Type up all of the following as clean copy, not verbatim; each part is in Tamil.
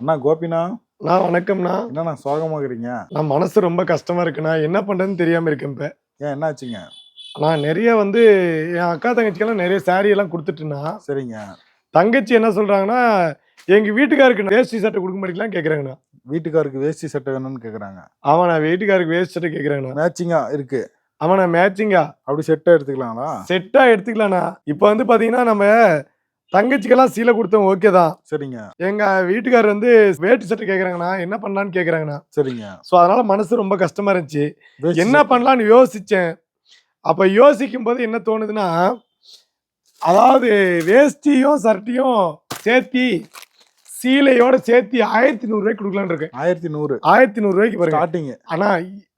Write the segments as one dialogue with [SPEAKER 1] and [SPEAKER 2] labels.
[SPEAKER 1] அண்ணா கோபிண்ணா.
[SPEAKER 2] நான் வணக்கம்ண்ணா.
[SPEAKER 1] என்னண்ணா சோகமாகறீங்க?
[SPEAKER 2] நான் மனசு ரொம்ப கஷ்டமா இருக்குண்ணா. என்ன பண்றதுன்னு தெரியாம இருக்கேன் இப்ப.
[SPEAKER 1] ஏன் என்னாச்சுங்க?
[SPEAKER 2] நான் நெறைய என் அக்கா தங்கச்சிக்கெல்லாம் நெறைய சாரி எல்லாம் குடுத்துட்டேன்னா,
[SPEAKER 1] சரிங்க.
[SPEAKER 2] தங்கச்சி என்ன சொல்றாங்கன்னா, எங்க வீட்டுக்காருக்கு வேஷ்டி சட்டை குடுக்க மாட்டீங்களான்னு கேட்கறாங்கண்ணா.
[SPEAKER 1] வீட்டுக்காருக்கு வேஷ்டி சட்டை வேணும்னு கேக்குறாங்க.
[SPEAKER 2] ஆமாண்ணா, வீட்டுக்காருக்கு வேஷ்டி சட்டை கேட்கறாங்கண்ணா.
[SPEAKER 1] மேட்சிங்கா இருக்கு.
[SPEAKER 2] ஆமாண்ணா, மேட்சிங்கா.
[SPEAKER 1] அப்படி செட்டா எடுத்துக்கலாங்களா?
[SPEAKER 2] செட்டா எடுத்துக்கலாண்ணா. இப்ப பாத்தீங்கன்னா, நம்ம தங்கச்சிக்கெல்லாம் சீலை குடுத்தோம் ஓகே தான்.
[SPEAKER 1] சரிங்க.
[SPEAKER 2] எங்க வீட்டுக்காரர் வேட்டி சட்டை கேட்கறாங்கண்ணா. என்ன பண்ணலான்னு கேட்கறாங்கண்ணா.
[SPEAKER 1] சரிங்க.
[SPEAKER 2] ஸோ அதனால மனசு ரொம்ப கஷ்டமா இருந்துச்சு.
[SPEAKER 1] வேஷ்டி
[SPEAKER 2] என்ன
[SPEAKER 1] சட்டை.
[SPEAKER 2] பண்ணலான்னு யோசிச்சேன். அப்ப யோசிக்கும்போது என்ன தோணுதுன்னா, அதாவது வேஷ்டியும் ஷர்ட்டையும் சேர்த்தி சீலையோட சேர்த்தி 1100 ரூபாய்க்கு கொடுக்கலான்னு இருக்கேன்.
[SPEAKER 1] 1100.
[SPEAKER 2] 1100 ரூபாய்க்கு பாருங்க.
[SPEAKER 1] ஸ்டார்டிங்.
[SPEAKER 2] ஆனா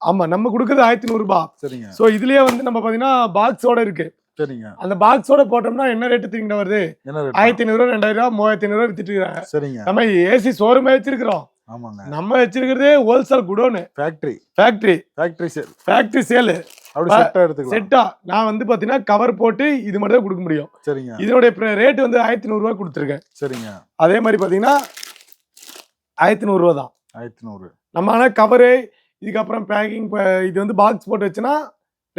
[SPEAKER 2] ஆமா, நம்ம கொடுக்கறது 1100 ரூபாய்.
[SPEAKER 1] சரிங்க.
[SPEAKER 2] சோ இதுலயே நம்ம பாத்தீங்கன்னா பாக்ஸோட இருக்கு.
[SPEAKER 1] சரிங்க.
[SPEAKER 2] அந்த பாக்ஸோட போட்டோம்னா என்ன ரேட் தெரியுங்க வருது?
[SPEAKER 1] என்ன ரேட்?
[SPEAKER 2] 1500, 2000, 3500 வித்துட்டு இருக்காங்க.
[SPEAKER 1] சரிங்க.
[SPEAKER 2] நம்ம ஏசி ஷோரூமே வச்சிருக்கிறோம்.
[SPEAKER 1] ஆமாங்க.
[SPEAKER 2] நம்ம வச்சிருக்கிறதே ஹோல்சேல் குடோனு.
[SPEAKER 1] Factory sale. அப்படி செட்டா எடுத்துக்கலாம்.
[SPEAKER 2] செட்டா நான் பாத்தீங்கன்னா கவர் போட்டு இது மட்டும் தான் கொடுக்க முடியும்.
[SPEAKER 1] சரிங்க.
[SPEAKER 2] இதனுடைய ரேட் 1100 ரூபாய் கொடுத்துருக்கேன்.
[SPEAKER 1] சரிங்க.
[SPEAKER 2] அதே மாதிரி பாத்தீங்கன்னா 1100 ரூபா தான்.
[SPEAKER 1] 1100.
[SPEAKER 2] நம்ம ஆனா கவரு இதுக்கப்புறம் பேக்கிங் இது பாக்ஸ் போட்டு வச்சுன்னா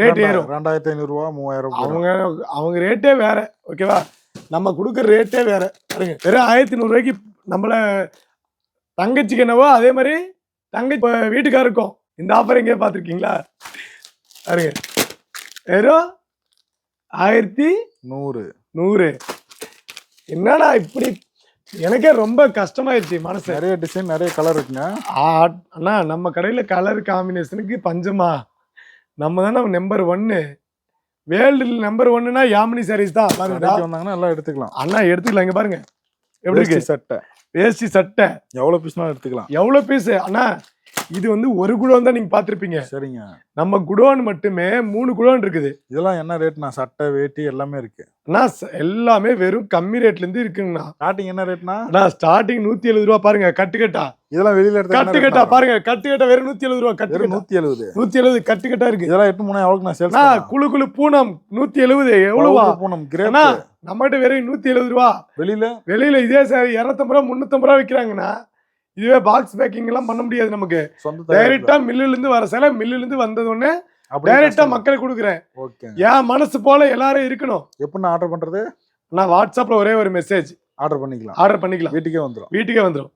[SPEAKER 2] ரேட் ஏறும்.
[SPEAKER 1] 2500 ரூபா 3000.
[SPEAKER 2] அவங்க ரேட்டே வேற. ஓகேவா? நம்ம கொடுக்குற ரேட்டே வேற. பாருங்க, வெறும் 1100 ரூபாய்க்கு நம்மள தங்கச்சிக்கு என்னவோ அதே மாதிரி தங்கச்சி வீட்டுக்காருக்கும் இந்த ஆஃபர் எங்கேயா பார்த்துருக்கீங்களா? பாருங்க, வெறும் 1100. என்னடா இப்படி? எனக்கே ரொம்ப கஷ்டமாயிருச்சு மனசு.
[SPEAKER 1] நிறைய டிசைன், நிறைய கலர் இருக்குங்க.
[SPEAKER 2] அண்ணா, நம்ம கடையில கலர் காம்பினேஷனுக்கு பஞ்சமா? நம்ம தானே நம்பர் 1. வேர்ல்டு நம்பர் 1னா யாமினி சாரீஸ் தான். பாருங்க,
[SPEAKER 1] வந்தாங்கன்னா எல்லாம் எடுத்துக்கலாம்.
[SPEAKER 2] அண்ணா எடுத்துக்கலாம். இங்க பாருங்க எப்படி இருக்கு
[SPEAKER 1] சட்டை.
[SPEAKER 2] வேஷ்டி சட்டை
[SPEAKER 1] எவ்வளவு பீஸ்னாலும் எடுத்துக்கலாம்.
[SPEAKER 2] எவ்வளவு பீஸ் அண்ணா? இது ஒரு குடோன் தான் நீங்க பாத்திருப்பீங்க.
[SPEAKER 1] சரிங்க.
[SPEAKER 2] நம்ம குடோன் மட்டுமே 3 குடோன் இருக்குது.
[SPEAKER 1] இதெல்லாம் என்ன ரேட்னா? சட்டை, வேட்டி எல்லாமே இருக்கு.
[SPEAKER 2] அண்ணா எல்லாமே வெறும் கம்மி ரேட்ல இருந்து இருக்குங்கண்ணா.
[SPEAKER 1] ஸ்டார்டிங் என்ன ரேட்னா?
[SPEAKER 2] அண்ணா ஸ்டார்டிங் 170 ரூபா. பாருங்க, கட்டுக்கட்டா.
[SPEAKER 1] இதெல்லாம் வெளியில எடுத்தா
[SPEAKER 2] கட்டுக்கட்டா பாருங்க, கட்டுக்கட்டா வெறும் 170 ரூபா. கட்டுக்கட்டா
[SPEAKER 1] 170
[SPEAKER 2] கட்டுக்கட்டா இருக்கு.
[SPEAKER 1] இதெல்லாம் எட்டு மூணு எவ்வளவு நான் சேல்ஸ்
[SPEAKER 2] பண்ணா? குழு பூனம் 170. எவ்வளவா
[SPEAKER 1] பூனம் கிரேப்னா?
[SPEAKER 2] நம்மகிட்ட வெறும் 170 ரூபா. வெளியில இதே சாரி 250 ரூபா 350 ரூபா விக்கிறாங்கண்ணா. இதுவே பாக்ஸ் பேக்கிங் எல்லாம் பண்ண முடியாது நமக்கு. டைரக்டா மில்லுல இருந்து வர சேலை, மில்லுல இருந்து வந்தது ஒண்ணு டைரக்டா மக்களுக்கு கொடுக்குறேன். என் மனசு போல எல்லாரும் இருக்கணும்.
[SPEAKER 1] எப்படி ஆர்டர் பண்றது?
[SPEAKER 2] நான் வாட்ஸ்அப்ல ஒரே ஒரு மெசேஜ்
[SPEAKER 1] ஆர்டர் பண்ணிக்கலாம்.
[SPEAKER 2] வீட்டுக்கே வந்துரும்.